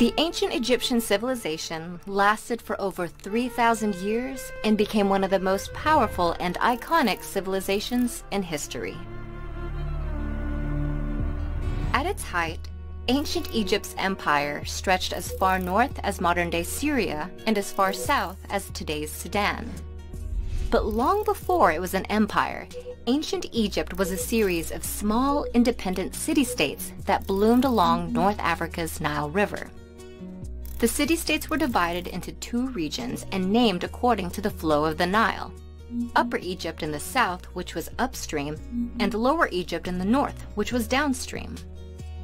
The ancient Egyptian civilization lasted for over 3,000 years and became one of the most powerful and iconic civilizations in history. At its height, ancient Egypt's empire stretched as far north as modern-day Syria and as far south as today's Sudan. But long before it was an empire, ancient Egypt was a series of small, independent city-states that bloomed along North Africa's Nile River. The city-states were divided into two regions and named according to the flow of the Nile: Upper Egypt in the south, which was upstream, and Lower Egypt in the north, which was downstream.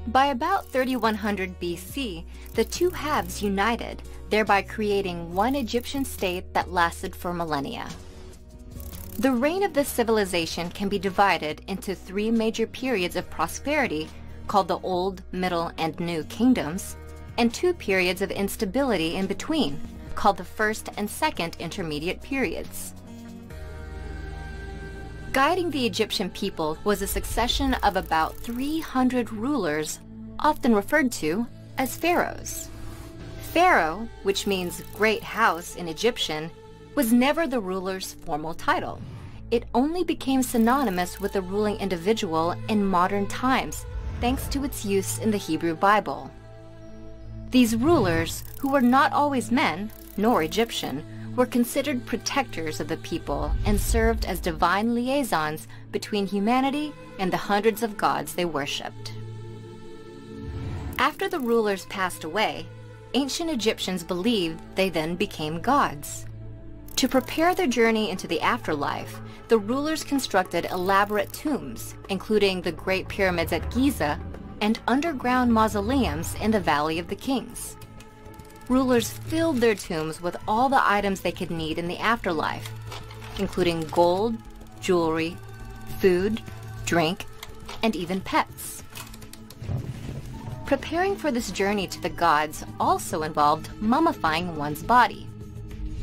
By about 3100 BC, the two halves united, thereby creating one Egyptian state that lasted for millennia. The reign of this civilization can be divided into three major periods of prosperity, called the Old, Middle, and New Kingdoms, and two periods of instability in between, called the First and Second Intermediate Periods. Guiding the Egyptian people was a succession of about 300 rulers, often referred to as pharaohs. Pharaoh, which means great house in Egyptian, was never the ruler's formal title. It only became synonymous with the ruling individual in modern times, thanks to its use in the Hebrew Bible. These rulers, who were not always men, nor Egyptian, were considered protectors of the people and served as divine liaisons between humanity and the hundreds of gods they worshipped. After the rulers passed away, ancient Egyptians believed they then became gods. To prepare their journey into the afterlife, the rulers constructed elaborate tombs, including the Great Pyramids at Giza and underground mausoleums in the Valley of the Kings. Rulers filled their tombs with all the items they could need in the afterlife, including gold, jewelry, food, drink, and even pets. Preparing for this journey to the gods also involved mummifying one's body.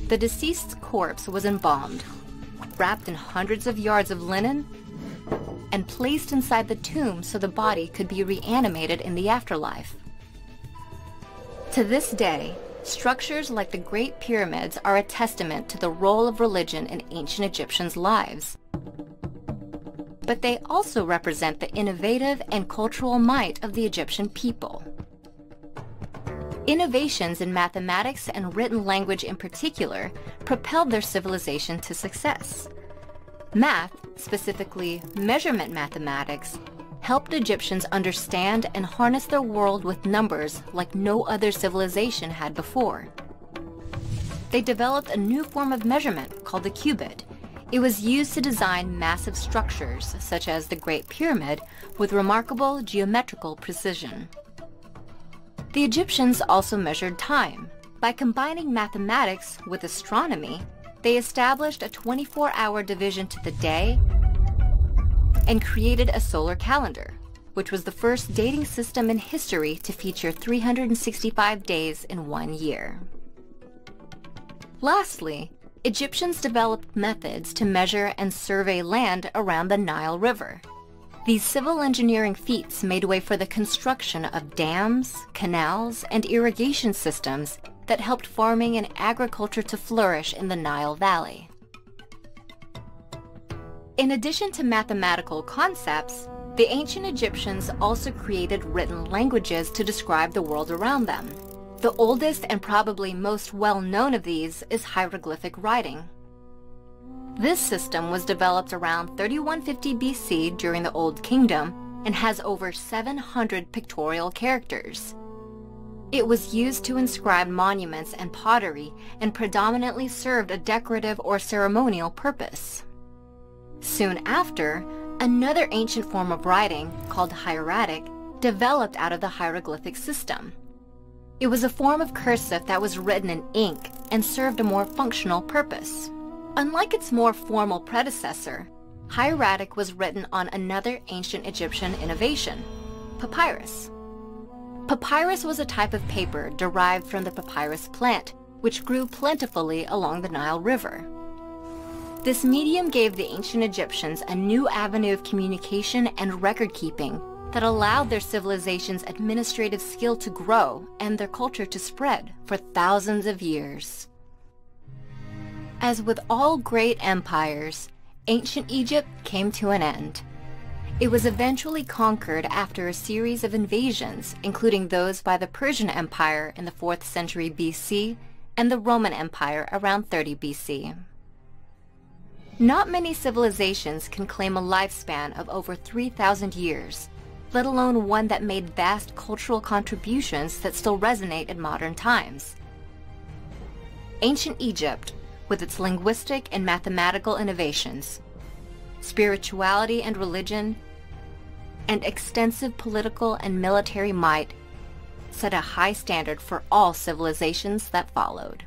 The deceased's corpse was embalmed, wrapped in hundreds of yards of linen, and placed inside the tomb so the body could be reanimated in the afterlife. To this day, structures like the Great Pyramids are a testament to the role of religion in ancient Egyptians' lives. But they also represent the innovative and cultural might of the Egyptian people. Innovations in mathematics and written language in particular propelled their civilization to success. Math, specifically measurement mathematics, helped Egyptians understand and harness their world with numbers like no other civilization had before. They developed a new form of measurement called the cubit. It was used to design massive structures, such as the Great Pyramid, with remarkable geometrical precision. The Egyptians also measured time. By combining mathematics with astronomy, they established a 24-hour division to the day and created a solar calendar, which was the first dating system in history to feature 365 days in one year. Lastly, Egyptians developed methods to measure and survey land around the Nile River. These civil engineering feats made way for the construction of dams, canals, and irrigation systems that helped farming and agriculture to flourish in the Nile Valley. In addition to mathematical concepts, the ancient Egyptians also created written languages to describe the world around them. The oldest and probably most well-known of these is hieroglyphic writing. This system was developed around 3150 BC during the Old Kingdom and has over 700 pictorial characters. It was used to inscribe monuments and pottery and predominantly served a decorative or ceremonial purpose. Soon after, another ancient form of writing, called hieratic, developed out of the hieroglyphic system. It was a form of cursive that was written in ink and served a more functional purpose. Unlike its more formal predecessor, hieratic was written on another ancient Egyptian innovation, papyrus. Papyrus was a type of paper derived from the papyrus plant, which grew plentifully along the Nile River. This medium gave the ancient Egyptians a new avenue of communication and record-keeping that allowed their civilization's administrative skill to grow and their culture to spread for thousands of years. As with all great empires, ancient Egypt came to an end. It was eventually conquered after a series of invasions, including those by the Persian Empire in the 4th century BC and the Roman Empire around 30 BC. Not many civilizations can claim a lifespan of over 3,000 years, let alone one that made vast cultural contributions that still resonate in modern times. Ancient Egypt, with its linguistic and mathematical innovations, spirituality and religion, and extensive political and military might, set a high standard for all civilizations that followed.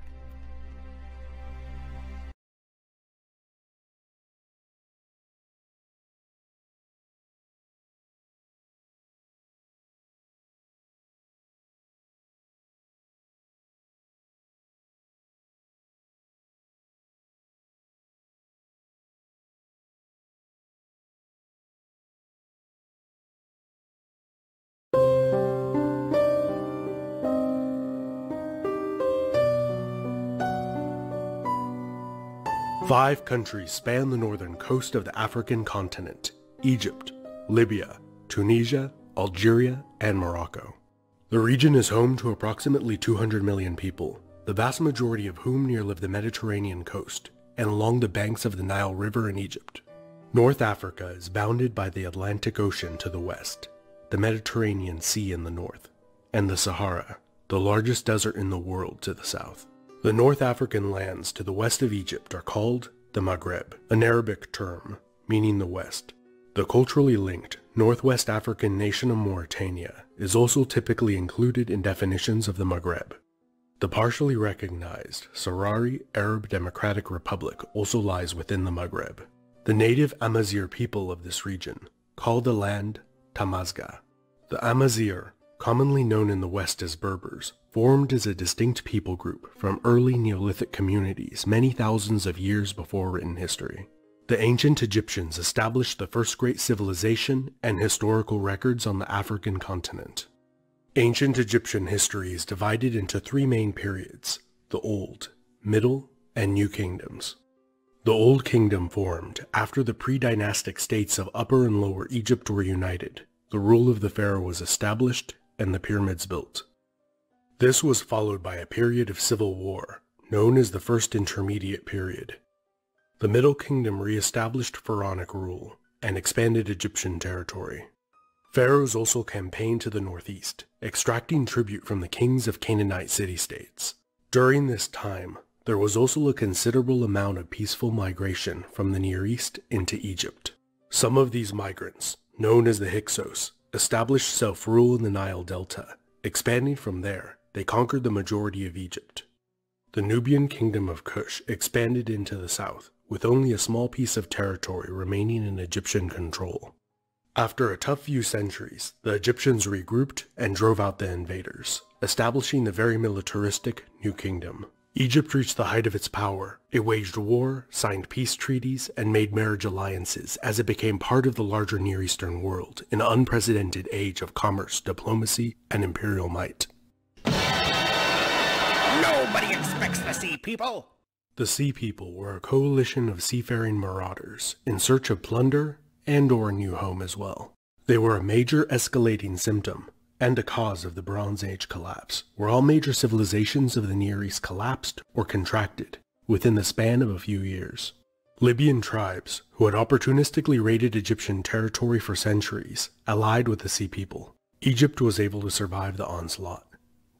Five countries span the northern coast of the African continent: Egypt, Libya, Tunisia, Algeria, and Morocco. The region is home to approximately 200 million people, the vast majority of whom near live the Mediterranean coast and along the banks of the Nile River in Egypt. North Africa is bounded by the Atlantic Ocean to the west, the Mediterranean Sea in the north, and the Sahara, the largest desert in the world, to the south. The North African lands to the west of Egypt are called the Maghreb, an Arabic term meaning the west. The culturally linked Northwest African nation of Mauritania is also typically included in definitions of the Maghreb. The partially recognized Sahrawi Arab Democratic Republic also lies within the Maghreb. The native Amazigh people of this region call the land Tamazgha. The Amazigh, commonly known in the West as Berbers, formed as a distinct people group from early Neolithic communities many thousands of years before written history. The ancient Egyptians established the first great civilization and historical records on the African continent. Ancient Egyptian history is divided into three main periods: the Old, Middle, and New Kingdoms. The Old Kingdom formed after the pre-dynastic states of Upper and Lower Egypt were united, the rule of the pharaoh was established, and the pyramids built. This was followed by a period of civil war, known as the First Intermediate Period. The Middle Kingdom re-established pharaonic rule and expanded Egyptian territory. Pharaohs also campaigned to the northeast, extracting tribute from the kings of Canaanite city-states. During this time, there was also a considerable amount of peaceful migration from the Near East into Egypt. Some of these migrants, known as the Hyksos, established self-rule in the Nile Delta. Expanding from there, they conquered the majority of Egypt. The Nubian kingdom of Kush expanded into the south, with only a small piece of territory remaining in Egyptian control. After a tough few centuries, the Egyptians regrouped and drove out the invaders, establishing the very militaristic New Kingdom. Egypt reached the height of its power. It waged war, signed peace treaties, and made marriage alliances as it became part of the larger Near Eastern world, an unprecedented age of commerce, diplomacy, and imperial might. Nobody expects the Sea People! The Sea People were a coalition of seafaring marauders in search of plunder and/or a new home as well. They were a major escalating symptom and a cause of the Bronze Age collapse, where all major civilizations of the Near East collapsed or contracted within the span of a few years. Libyan tribes, who had opportunistically raided Egyptian territory for centuries, allied with the Sea People. Egypt was able to survive the onslaught,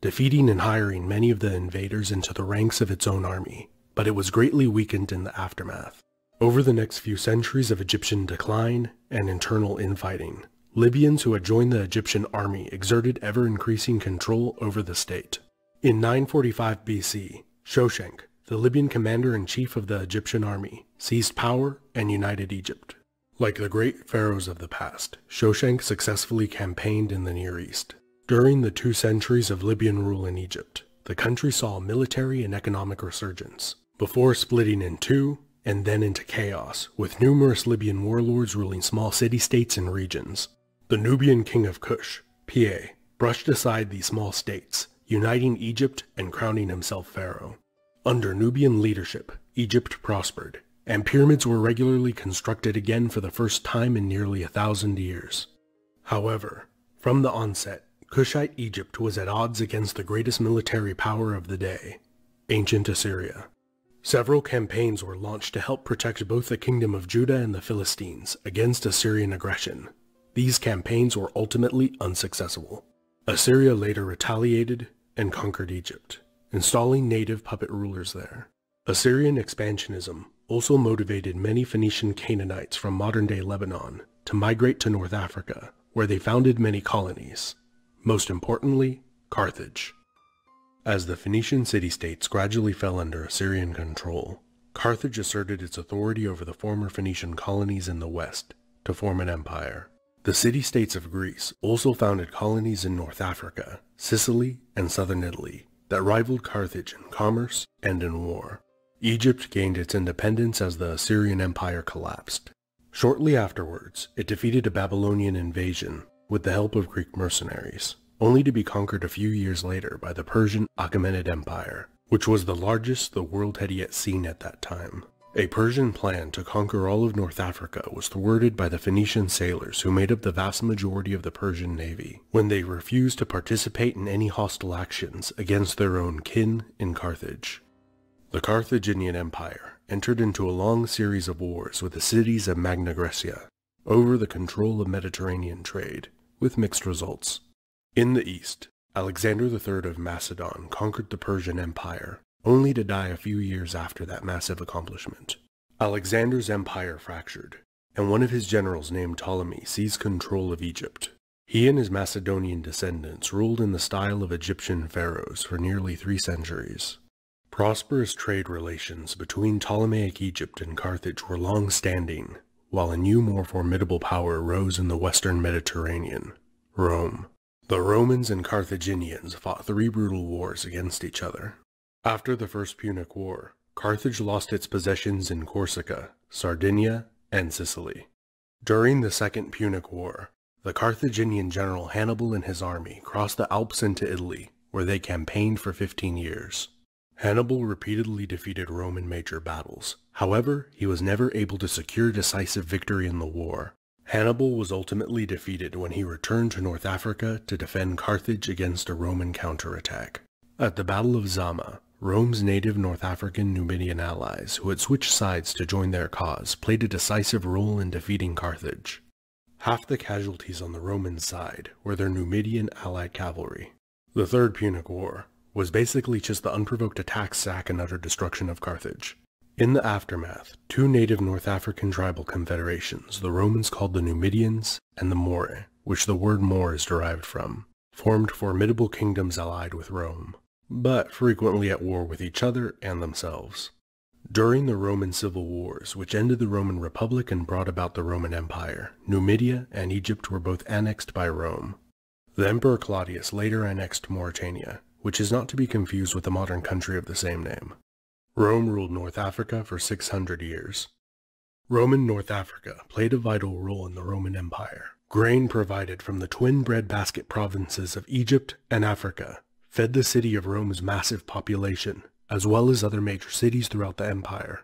defeating and hiring many of the invaders into the ranks of its own army, but it was greatly weakened in the aftermath. Over the next few centuries of Egyptian decline and internal infighting, Libyans who had joined the Egyptian army exerted ever-increasing control over the state. In 945 BC, Shoshenq, the Libyan commander-in-chief of the Egyptian army, seized power and united Egypt. Like the great pharaohs of the past, Shoshenq successfully campaigned in the Near East. During the 2 centuries of Libyan rule in Egypt, the country saw a military and economic resurgence, before splitting in two and then into chaos, with numerous Libyan warlords ruling small city-states and regions. The Nubian king of Kush, Piye, brushed aside these small states, uniting Egypt and crowning himself pharaoh. Under Nubian leadership, Egypt prospered, and pyramids were regularly constructed again for the first time in nearly 1,000 years. However, from the onset, Kushite Egypt was at odds against the greatest military power of the day, ancient Assyria. Several campaigns were launched to help protect both the kingdom of Judah and the Philistines against Assyrian aggression. These campaigns were ultimately unsuccessful. Assyria later retaliated and conquered Egypt, installing native puppet rulers there. Assyrian expansionism also motivated many Phoenician Canaanites from modern-day Lebanon to migrate to North Africa, where they founded many colonies. Most importantly, Carthage. As the Phoenician city-states gradually fell under Assyrian control, Carthage asserted its authority over the former Phoenician colonies in the west to form an empire. The city-states of Greece also founded colonies in North Africa, Sicily, and southern Italy that rivaled Carthage in commerce and in war. Egypt gained its independence as the Assyrian Empire collapsed. Shortly afterwards, it defeated a Babylonian invasion with the help of Greek mercenaries, only to be conquered a few years later by the Persian Achaemenid Empire, which was the largest the world had yet seen at that time. A Persian plan to conquer all of North Africa was thwarted by the Phoenician sailors who made up the vast majority of the Persian navy, when they refused to participate in any hostile actions against their own kin in Carthage. The Carthaginian Empire entered into a long series of wars with the cities of Magna Graecia over the control of Mediterranean trade, with mixed results. In the east, Alexander III of Macedon conquered the Persian Empire, only to die a few years after that massive accomplishment. Alexander's empire fractured, and one of his generals named Ptolemy seized control of Egypt. He and his Macedonian descendants ruled in the style of Egyptian pharaohs for nearly 3 centuries. Prosperous trade relations between Ptolemaic Egypt and Carthage were long-standing, while a new, more formidable power rose in the western Mediterranean, Rome. The Romans and Carthaginians fought 3 brutal wars against each other. After the First Punic War, Carthage lost its possessions in Corsica, Sardinia, and Sicily. During the Second Punic War, the Carthaginian general Hannibal and his army crossed the Alps into Italy, where they campaigned for 15 years. Hannibal repeatedly defeated Rome in major battles. However, he was never able to secure decisive victory in the war. Hannibal was ultimately defeated when he returned to North Africa to defend Carthage against a Roman counterattack. At the Battle of Zama, Rome's native North African Numidian allies who had switched sides to join their cause played a decisive role in defeating Carthage. Half the casualties on the Roman side were their Numidian allied cavalry. The Third Punic War was basically just the unprovoked attack, sack, and utter destruction of Carthage. In the aftermath, 2 native North African tribal confederations the Romans called the Numidians and the Moae, which the word Moor is derived from, formed formidable kingdoms allied with Rome, but frequently at war with each other and themselves. During the Roman civil wars, which ended the Roman Republic and brought about the Roman Empire, Numidia and Egypt were both annexed by Rome. The Emperor Claudius later annexed Mauritania, which is not to be confused with the modern country of the same name. Rome ruled North Africa for 600 years. Roman North Africa played a vital role in the Roman Empire. Grain provided from the twin breadbasket provinces of Egypt and Africa fed the city of Rome's massive population, as well as other major cities throughout the empire.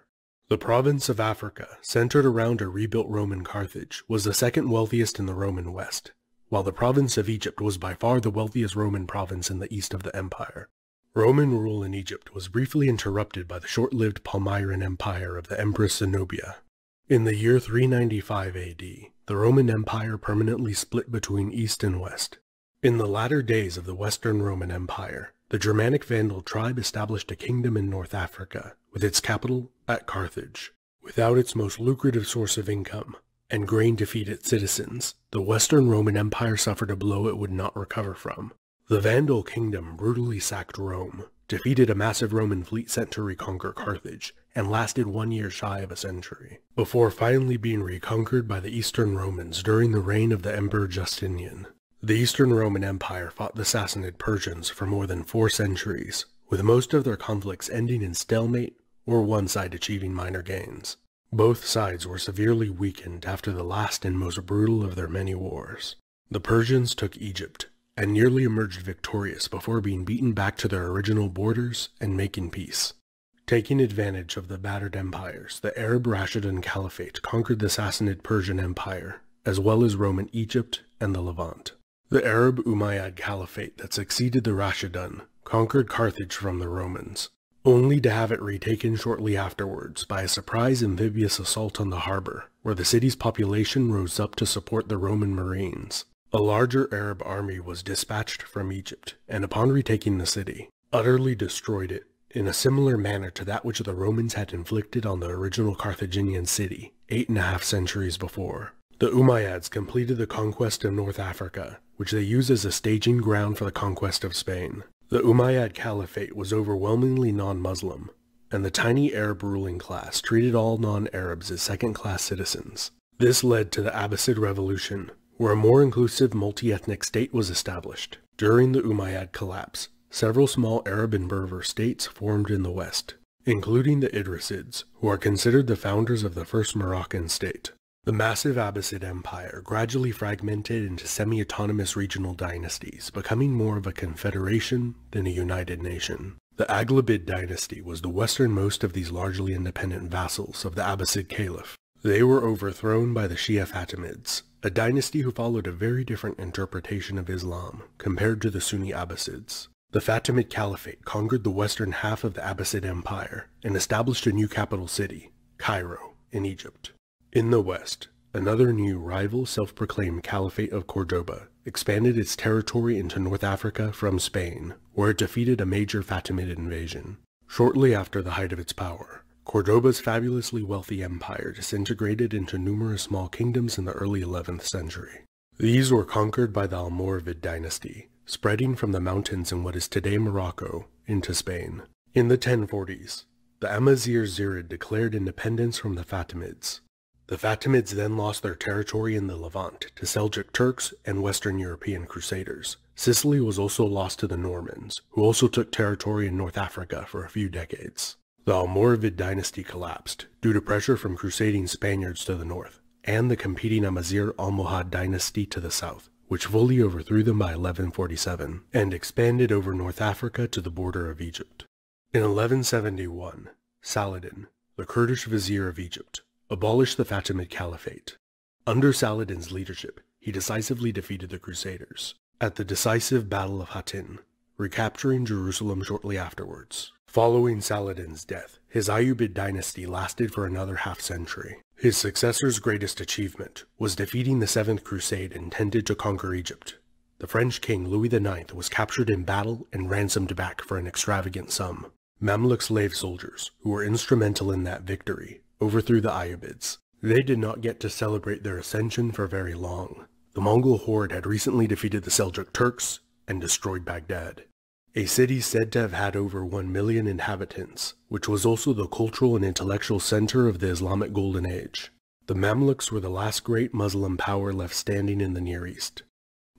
The province of Africa, centered around a rebuilt Roman Carthage, was the second wealthiest in the Roman West, while the province of Egypt was by far the wealthiest Roman province in the east of the empire. Roman rule in Egypt was briefly interrupted by the short-lived Palmyrene Empire of the Empress Zenobia. In the year 395 AD, the Roman Empire permanently split between East and West. In the latter days of the Western Roman Empire, the Germanic Vandal tribe established a kingdom in North Africa, with its capital at Carthage. Without its most lucrative source of income, and grain to feed its citizens, the Western Roman Empire suffered a blow it would not recover from. The Vandal kingdom brutally sacked Rome, defeated a massive Roman fleet sent to reconquer Carthage, and lasted 1 year shy of a century, before finally being reconquered by the Eastern Romans during the reign of the Emperor Justinian. The Eastern Roman Empire fought the Sassanid Persians for more than 4 centuries, with most of their conflicts ending in stalemate or one side achieving minor gains. Both sides were severely weakened after the last and most brutal of their many wars. The Persians took Egypt and nearly emerged victorious before being beaten back to their original borders and making peace. Taking advantage of the battered empires, the Arab Rashidun Caliphate conquered the Sassanid Persian Empire, as well as Roman Egypt and the Levant. The Arab Umayyad Caliphate that succeeded the Rashidun conquered Carthage from the Romans, only to have it retaken shortly afterwards by a surprise amphibious assault on the harbor, where the city's population rose up to support the Roman Marines. A larger Arab army was dispatched from Egypt, and upon retaking the city, utterly destroyed it, in a similar manner to that which the Romans had inflicted on the original Carthaginian city 8.5 centuries before. The Umayyads completed the conquest of North Africa, which they used as a staging ground for the conquest of Spain. The Umayyad Caliphate was overwhelmingly non-Muslim, and the tiny Arab ruling class treated all non-Arabs as second-class citizens. This led to the Abbasid Revolution, where a more inclusive multi-ethnic state was established. During the Umayyad collapse, several small Arab and Berber states formed in the west, including the Idrisids, who are considered the founders of the first Moroccan state. The massive Abbasid Empire gradually fragmented into semi-autonomous regional dynasties, becoming more of a confederation than a united nation. The Aghlabid dynasty was the westernmost of these largely independent vassals of the Abbasid Caliph. They were overthrown by the Shia Fatimids, a dynasty who followed a very different interpretation of Islam compared to the Sunni Abbasids. The Fatimid Caliphate conquered the western half of the Abbasid Empire and established a new capital city, Cairo, in Egypt. In the west, another new rival self-proclaimed Caliphate of Cordoba expanded its territory into North Africa from Spain, where it defeated a major Fatimid invasion. Shortly after the height of its power, Cordoba's fabulously wealthy empire disintegrated into numerous small kingdoms in the early 11th century. These were conquered by the Almoravid dynasty, spreading from the mountains in what is today Morocco into Spain. In the 1040s, the Amazigh Zirid declared independence from the Fatimids. The Fatimids then lost their territory in the Levant to Seljuk Turks and Western European Crusaders. Sicily was also lost to the Normans, who also took territory in North Africa for a few decades. The Almoravid dynasty collapsed due to pressure from crusading Spaniards to the north, and the competing Amazigh Almohad dynasty to the south, which fully overthrew them by 1147, and expanded over North Africa to the border of Egypt. In 1171, Saladin, the Kurdish vizier of Egypt, abolished the Fatimid Caliphate. Under Saladin's leadership, he decisively defeated the Crusaders at the decisive Battle of Hattin, recapturing Jerusalem shortly afterwards. Following Saladin's death, his Ayyubid dynasty lasted for another half-century. His successor's greatest achievement was defeating the Seventh Crusade intended to conquer Egypt. The French king Louis IX was captured in battle and ransomed back for an extravagant sum. Mamluk slave soldiers, who were instrumental in that victory, overthrew the Ayyubids. They did not get to celebrate their ascension for very long. The Mongol horde had recently defeated the Seljuk Turks and destroyed Baghdad, a city said to have had over 1 million inhabitants, which was also the cultural and intellectual center of the Islamic Golden Age. The Mamluks were the last great Muslim power left standing in the Near East.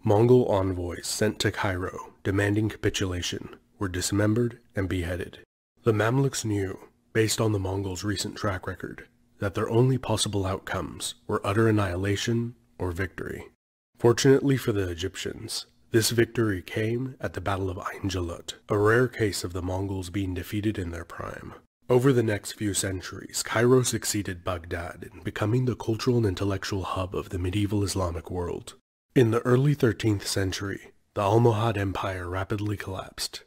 Mongol envoys sent to Cairo, demanding capitulation, were dismembered and beheaded. The Mamluks knew, based on the Mongols' recent track record, that their only possible outcomes were utter annihilation or victory. Fortunately for the Egyptians, this victory came at the Battle of Ain Jalut, a rare case of the Mongols being defeated in their prime. Over the next few centuries, Cairo succeeded Baghdad in becoming the cultural and intellectual hub of the medieval Islamic world. In the early 13th century, the Almohad Empire rapidly collapsed.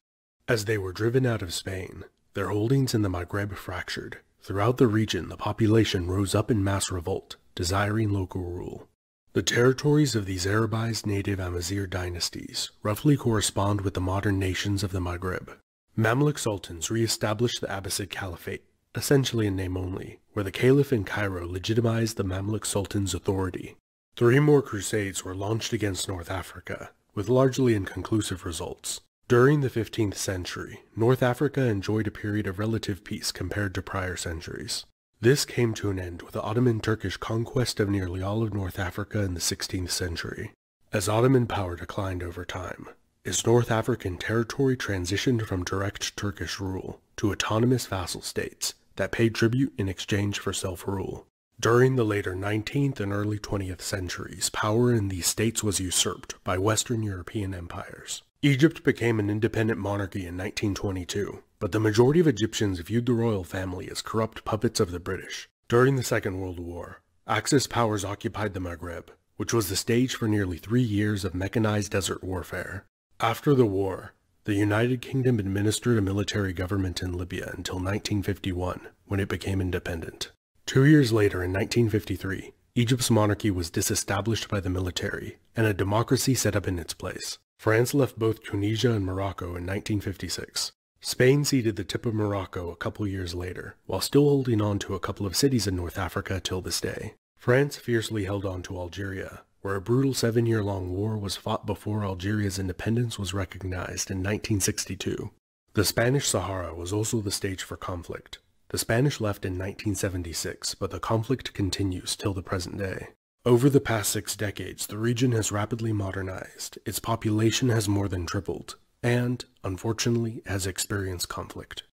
As they were driven out of Spain, their holdings in the Maghreb fractured. Throughout the region, the population rose up in mass revolt, desiring local rule. The territories of these Arabized native Amazigh dynasties roughly correspond with the modern nations of the Maghreb. Mamluk sultans re-established the Abbasid Caliphate, essentially in name only, where the Caliph in Cairo legitimized the Mamluk sultan's authority. 3 more crusades were launched against North Africa, with largely inconclusive results. During the 15th century, North Africa enjoyed a period of relative peace compared to prior centuries. This came to an end with the Ottoman-Turkish conquest of nearly all of North Africa in the 16th century. As Ottoman power declined over time, its North African territory transitioned from direct Turkish rule to autonomous vassal states that paid tribute in exchange for self-rule. During the later 19th and early 20th centuries, power in these states was usurped by Western European empires. Egypt became an independent monarchy in 1922, but the majority of Egyptians viewed the royal family as corrupt puppets of the British. During the Second World War, Axis powers occupied the Maghreb, which was the stage for nearly 3 years of mechanized desert warfare. After the war, the United Kingdom administered a military government in Libya until 1951, when it became independent. 2 years later, in 1953, Egypt's monarchy was disestablished by the military, and a democracy set up in its place. France left both Tunisia and Morocco in 1956. Spain ceded the tip of Morocco a couple years later, while still holding on to a couple of cities in North Africa till this day. France fiercely held on to Algeria, where a brutal 7-year-long war was fought before Algeria's independence was recognized in 1962. The Spanish Sahara was also the stage for conflict. The Spanish left in 1976, but the conflict continues till the present day. Over the past 6 decades, the region has rapidly modernized, its population has more than tripled, and, unfortunately, has experienced conflict.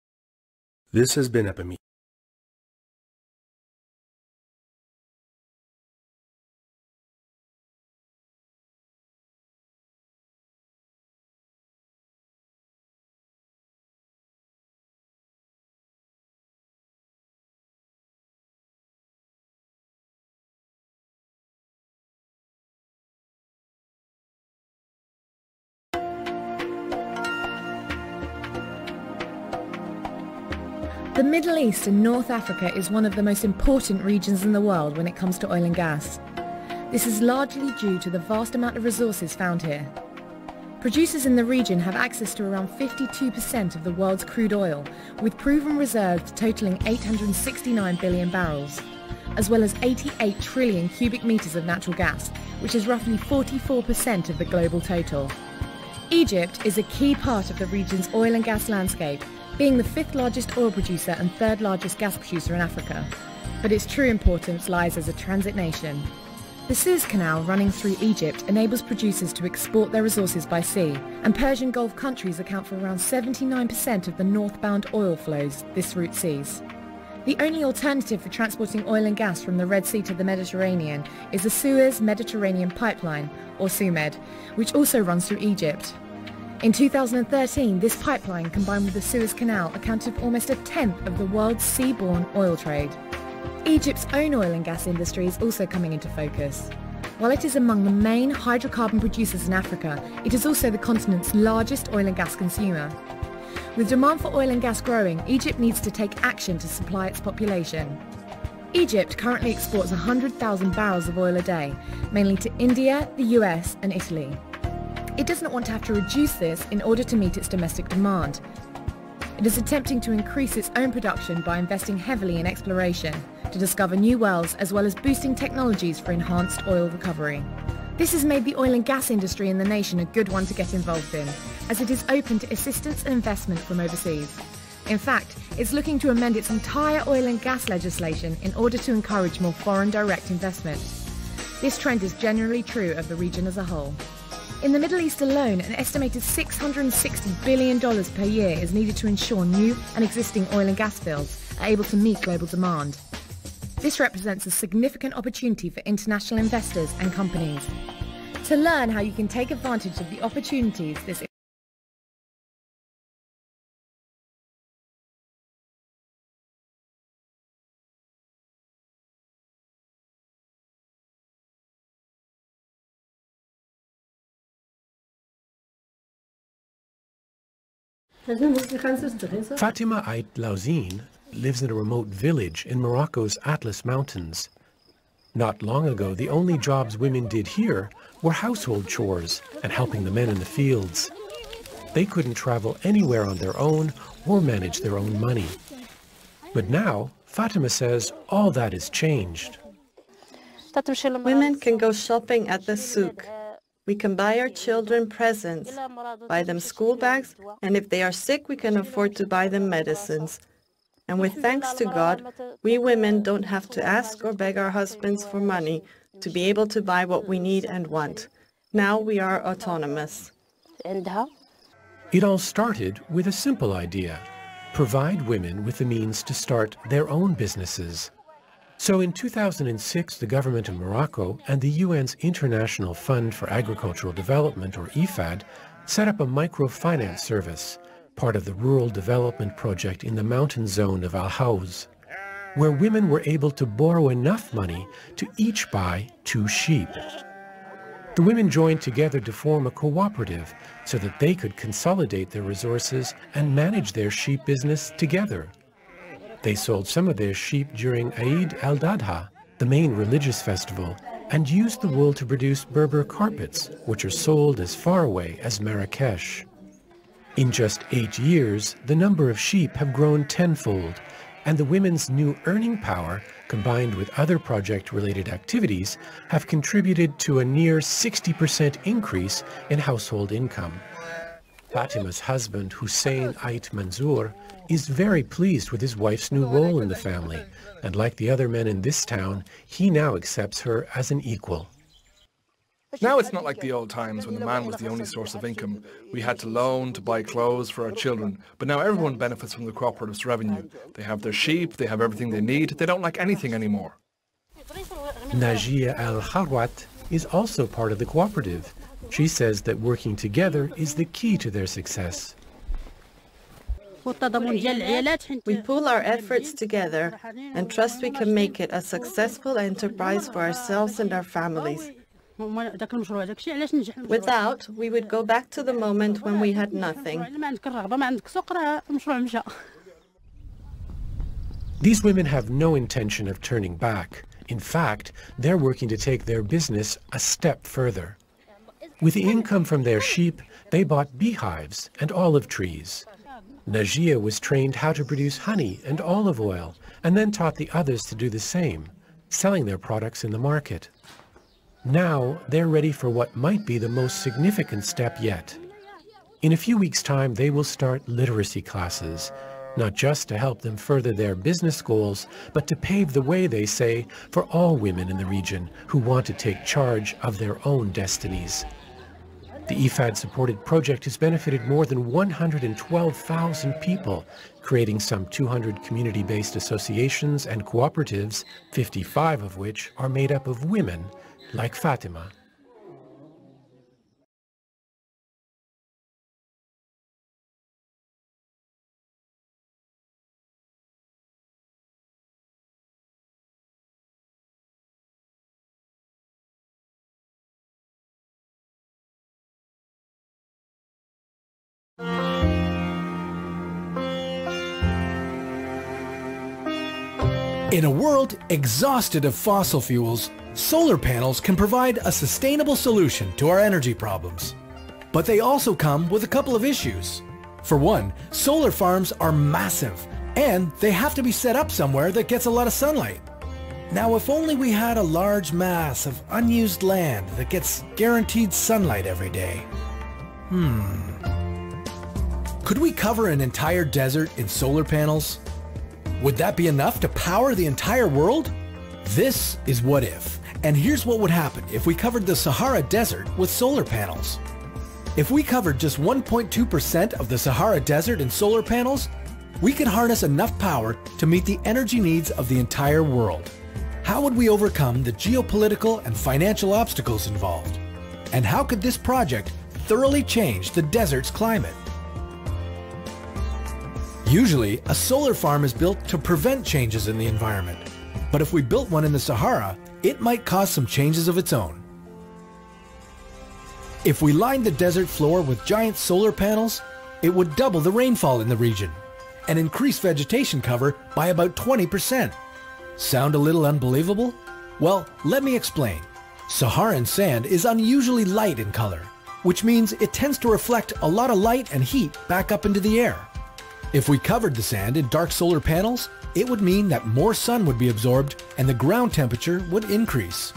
This has been Epimeme. The Middle East and North Africa is one of the most important regions in the world when it comes to oil and gas. This is largely due to the vast amount of resources found here. Producers in the region have access to around 52% of the world's crude oil, with proven reserves totaling 869 billion barrels, as well as 88 trillion cubic meters of natural gas, which is roughly 44% of the global total. Egypt is a key part of the region's oil and gas landscape, being the 5th largest oil producer and 3rd largest gas producer in Africa, but its true importance lies as a transit nation. The Suez Canal running through Egypt enables producers to export their resources by sea, and Persian Gulf countries account for around 79% of the northbound oil flows this route sees. The only alternative for transporting oil and gas from the Red Sea to the Mediterranean is the Suez Mediterranean Pipeline, or SUMED, which also runs through Egypt. In 2013, this pipeline, combined with the Suez Canal, accounted for almost a tenth of the world's seaborne oil trade. Egypt's own oil and gas industry is also coming into focus. While it is among the main hydrocarbon producers in Africa, it is also the continent's largest oil and gas consumer. With demand for oil and gas growing, Egypt needs to take action to supply its population. Egypt currently exports 100,000 barrels of oil a day, mainly to India, the US and Italy. It does not want to have to reduce this in order to meet its domestic demand. It is attempting to increase its own production by investing heavily in exploration to discover new wells, as well as boosting technologies for enhanced oil recovery. This has made the oil and gas industry in the nation a good one to get involved in, as it is open to assistance and investment from overseas. In fact, it's looking to amend its entire oil and gas legislation in order to encourage more foreign direct investment. This trend is generally true of the region as a whole. In the Middle East alone, an estimated $660 billion per year is needed to ensure new and existing oil and gas fields are able to meet global demand. This represents a significant opportunity for international investors and companies. To learn how you can take advantage of the opportunities this Fatima Ait Lauzine lives in a remote village in Morocco's Atlas Mountains. Not long ago, the only jobs women did here were household chores and helping the men in the fields. They couldn't travel anywhere on their own or manage their own money. But now, Fatima says all that has changed. Women can go shopping at the souk. We can buy our children presents, buy them school bags, and if they are sick, we can afford to buy them medicines. And with thanks to God, we women don't have to ask or beg our husbands for money to be able to buy what we need and want. Now we are autonomous. It all started with a simple idea: provide women with the means to start their own businesses. So in 2006, the government of Morocco and the UN's International Fund for Agricultural Development, or IFAD, set up a microfinance service, part of the rural development project in the mountain zone of Al Haouz, where women were able to borrow enough money to each buy 2 sheep. The women joined together to form a cooperative so that they could consolidate their resources and manage their sheep business together. They sold some of their sheep during Eid al-Adha, the main religious festival, and used the wool to produce Berber carpets, which are sold as far away as Marrakesh. In just 8 years, the number of sheep have grown tenfold, and the women's new earning power, combined with other project-related activities, have contributed to a near 60% increase in household income. Fatima's husband, Hussein Ait Manzour, is very pleased with his wife's new role in the family, and like the other men in this town, he now accepts her as an equal. Now it's not like the old times when the man was the only source of income. We had to loan to buy clothes for our children, but now everyone benefits from the cooperative's revenue. They have their sheep, they have everything they need, they don't lack anything anymore. Najia Al-Harwat is also part of the cooperative. She says that working together is the key to their success. We pool our efforts together and trust we can make it a successful enterprise for ourselves and our families. Without, we would go back to the moment when we had nothing. These women have no intention of turning back. In fact, they're working to take their business a step further. With the income from their sheep, they bought beehives and olive trees. Najia was trained how to produce honey and olive oil, and then taught the others to do the same, selling their products in the market. Now, they're ready for what might be the most significant step yet. In a few weeks' time, they will start literacy classes, not just to help them further their business goals, but to pave the way, they say, for all women in the region who want to take charge of their own destinies. The IFAD-supported project has benefited more than 112,000 people, creating some 200 community-based associations and cooperatives, 55 of which are made up of women like Fatima. In a world exhausted of fossil fuels, solar panels can provide a sustainable solution to our energy problems. But they also come with a couple of issues. For one, solar farms are massive, and they have to be set up somewhere that gets a lot of sunlight. Now, if only we had a large mass of unused land that gets guaranteed sunlight every day. Could we cover an entire desert in solar panels? Would that be enough to power the entire world? This is What If, and here's what would happen if we covered the Sahara Desert with solar panels. If we covered just 1.2% of the Sahara Desert in solar panels, we could harness enough power to meet the energy needs of the entire world. How would we overcome the geopolitical and financial obstacles involved? And how could this project thoroughly change the desert's climate? Usually, a solar farm is built to prevent changes in the environment. But if we built one in the Sahara, it might cause some changes of its own. If we lined the desert floor with giant solar panels, it would double the rainfall in the region and increase vegetation cover by about 20%. Sound a little unbelievable? Well, let me explain. Saharan sand is unusually light in color, which means it tends to reflect a lot of light and heat back up into the air. If we covered the sand in dark solar panels, it would mean that more sun would be absorbed and the ground temperature would increase.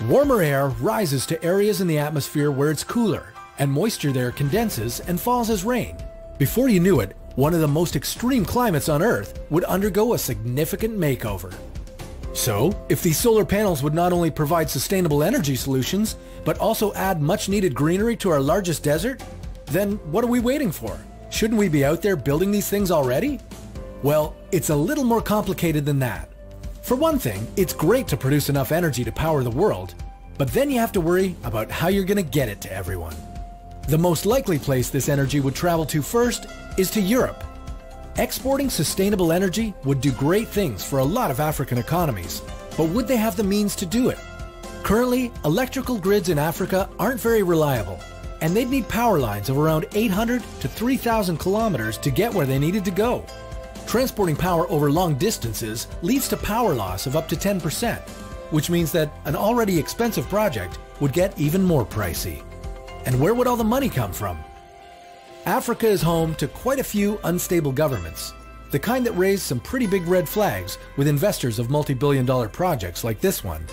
Warmer air rises to areas in the atmosphere where it's cooler, and moisture there condenses and falls as rain. Before you knew it, one of the most extreme climates on Earth would undergo a significant makeover. So, if these solar panels would not only provide sustainable energy solutions, but also add much needed greenery to our largest desert, then what are we waiting for? Shouldn't we be out there building these things already? Well, it's a little more complicated than that. For one thing, it's great to produce enough energy to power the world, but then you have to worry about how you're going to get it to everyone. The most likely place this energy would travel to first is to Europe. Exporting sustainable energy would do great things for a lot of African economies, but would they have the means to do it? Currently, electrical grids in Africa aren't very reliable, and they'd need power lines of around 800 to 3,000 kilometers to get where they needed to go. Transporting power over long distances leads to power loss of up to 10%, which means that an already expensive project would get even more pricey. And where would all the money come from? Africa is home to quite a few unstable governments, the kind that raise some pretty big red flags with investors of multi-billion-dollar projects like this one.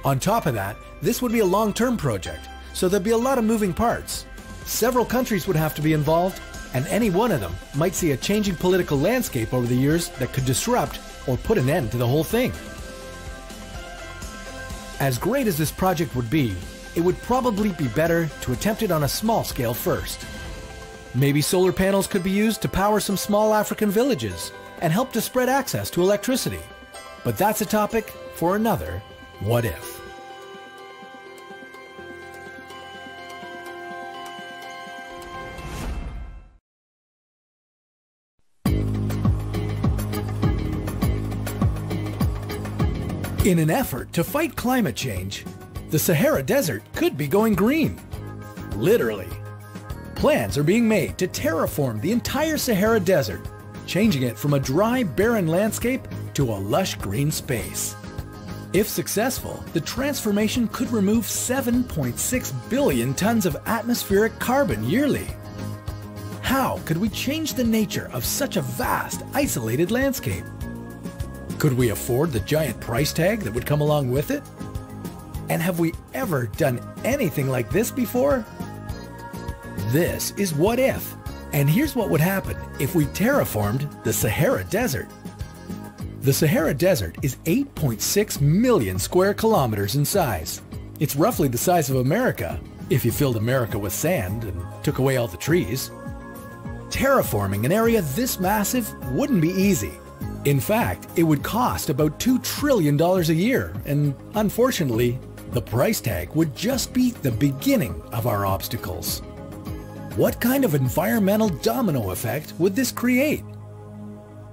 On top of that, this would be a long-term project, so there'd be a lot of moving parts. Several countries would have to be involved, and any one of them might see a changing political landscape over the years that could disrupt or put an end to the whole thing. As great as this project would be, it would probably be better to attempt it on a small scale first. Maybe solar panels could be used to power some small African villages and help to spread access to electricity. But that's a topic for another What If. In an effort to fight climate change, the Sahara Desert could be going green. Literally. Plans are being made to terraform the entire Sahara Desert, changing it from a dry, barren landscape to a lush green space. If successful, the transformation could remove 7.6 billion tons of atmospheric carbon yearly. How could we change the nature of such a vast, isolated landscape? Could we afford the giant price tag that would come along with it? And have we ever done anything like this before? This is What If, and here's what would happen if we terraformed the Sahara Desert. The Sahara Desert is 8.6 million square kilometers in size. It's roughly the size of America, if you filled America with sand and took away all the trees. Terraforming an area this massive wouldn't be easy. In fact, it would cost about $2 trillion a year, and unfortunately, the price tag would just be the beginning of our obstacles. What kind of environmental domino effect would this create?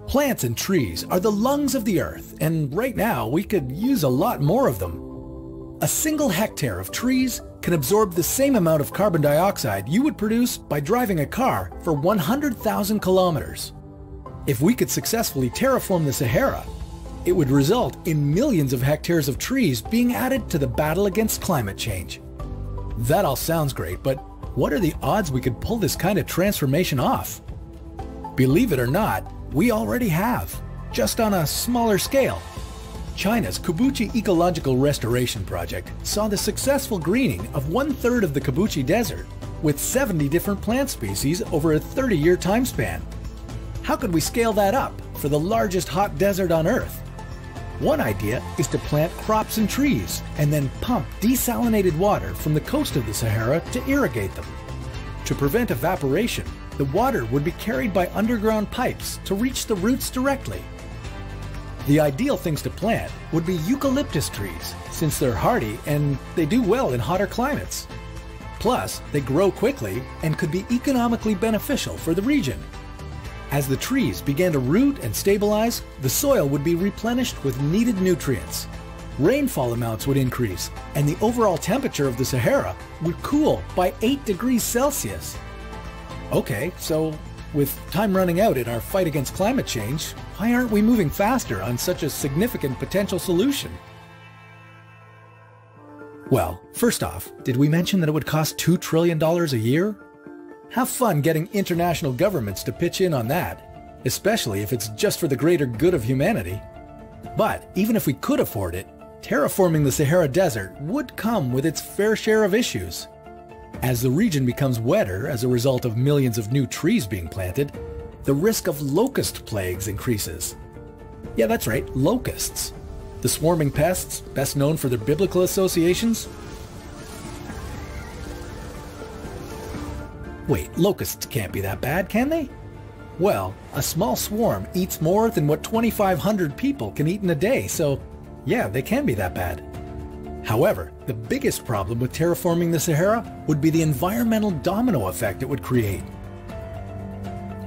Plants and trees are the lungs of the earth, and right now we could use a lot more of them. A single hectare of trees can absorb the same amount of carbon dioxide you would produce by driving a car for 100,000 kilometers. If we could successfully terraform the Sahara, it would result in millions of hectares of trees being added to the battle against climate change. That all sounds great, but what are the odds we could pull this kind of transformation off? Believe it or not, we already have, just on a smaller scale. China's Kibuchi Ecological Restoration Project saw the successful greening of 1/3 of the Kibuchi Desert, with 70 different plant species over a 30-year time span. How could we scale that up for the largest hot desert on Earth? One idea is to plant crops and trees and then pump desalinated water from the coast of the Sahara to irrigate them. To prevent evaporation, the water would be carried by underground pipes to reach the roots directly. The ideal things to plant would be eucalyptus trees, since they're hardy and they do well in hotter climates. Plus, they grow quickly and could be economically beneficial for the region. As the trees began to root and stabilize, the soil would be replenished with needed nutrients. Rainfall amounts would increase, and the overall temperature of the Sahara would cool by 8 degrees Celsius. Okay, so with time running out in our fight against climate change, why aren't we moving faster on such a significant potential solution? Well, first off, did we mention that it would cost $2 trillion a year? Have fun getting international governments to pitch in on that, especially if it's just for the greater good of humanity. But even if we could afford it, terraforming the Sahara Desert would come with its fair share of issues. As the region becomes wetter as a result of millions of new trees being planted, the risk of locust plagues increases. Yeah, that's right, locusts. The swarming pests, best known for their biblical associations. Wait, locusts can't be that bad, can they? Well, a small swarm eats more than what 2,500 people can eat in a day, so yeah, they can be that bad. However, the biggest problem with terraforming the Sahara would be the environmental domino effect it would create.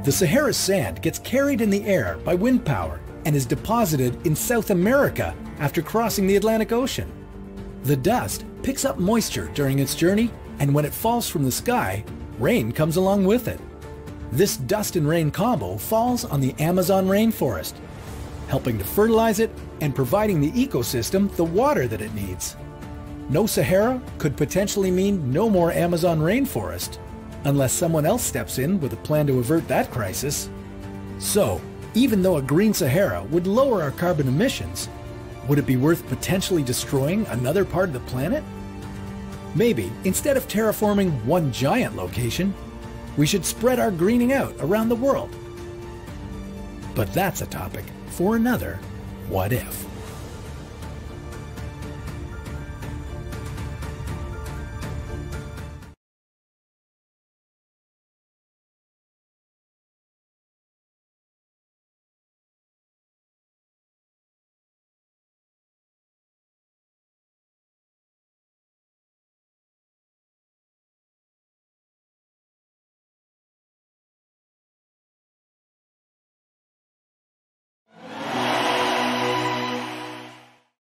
The Sahara's sand gets carried in the air by wind power and is deposited in South America after crossing the Atlantic Ocean. The dust picks up moisture during its journey, and when it falls from the sky, rain comes along with it. This dust and rain combo falls on the Amazon rainforest, helping to fertilize it and providing the ecosystem the water that it needs. No Sahara could potentially mean no more Amazon rainforest, unless someone else steps in with a plan to avert that crisis. So, even though a green Sahara would lower our carbon emissions, would it be worth potentially destroying another part of the planet? Maybe, instead of terraforming one giant location, we should spread our greening out around the world. But that's a topic for another What If.